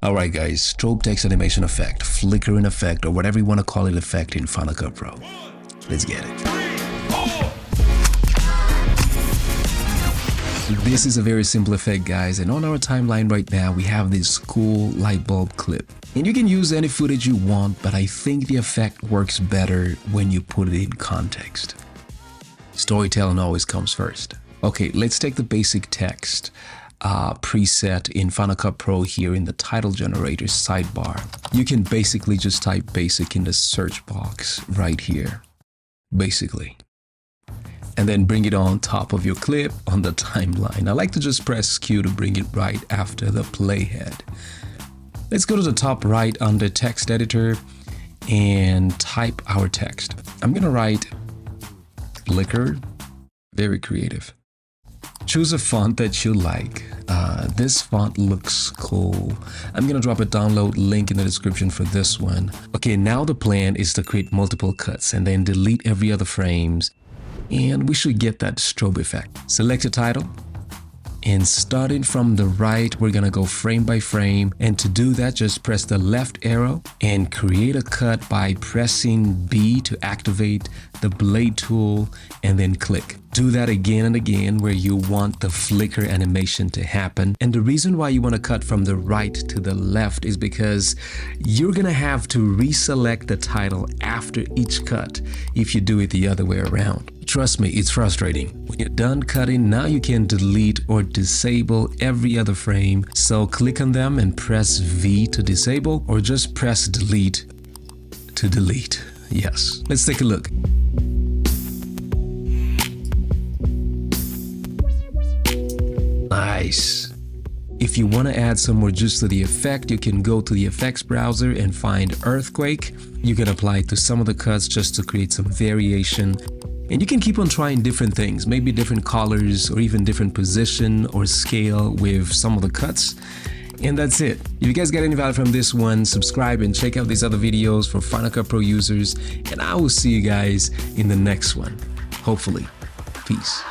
Alright guys, strobe text animation effect, flickering effect, or whatever you want to call it effect in Final Cut Pro. Let's get it. This is a very simple effect guys, and on our timeline right now we have this cool light bulb clip. And you can use any footage you want, but I think the effect works better when you put it in context. Storytelling always comes first. Okay, let's take the basic text preset in Final Cut Pro here in the title generator sidebar. You can basically just type basic in the search box right here, basically. And then bring it on top of your clip on the timeline. I like to just press Q to bring it right after the playhead. Let's go to the top right under text editor and type our text. I'm gonna write Flicker, very creative. Choose a font that you like. This font looks cool. I'm gonna drop a download link in the description for this one. Okay, now the plan is to create multiple cuts and then delete every other frames. And we should get that strobe effect. Select a title. And starting from the right, we're gonna go frame by frame. And to do that, just press the left arrow and create a cut by pressing B to activate the blade tool and then click. Do that again and again where you want the flicker animation to happen. And the reason why you want to cut from the right to the left is because you're gonna have to reselect the title after each cut if you do it the other way around. Trust me, it's frustrating. When you're done cutting, now you can delete or disable every other frame. So click on them and press V to disable, or just press delete to delete. Yes, let's take a look. Nice. If you want to add some more juice to the effect, you can go to the effects browser and find Earthquake. You can apply it to some of the cuts just to create some variation. And you can keep on trying different things, maybe different colors or even different position or scale with some of the cuts. And that's it. If you guys got any value from this one, subscribe and check out these other videos for Final Cut Pro users. And I will see you guys in the next one. Hopefully. Peace.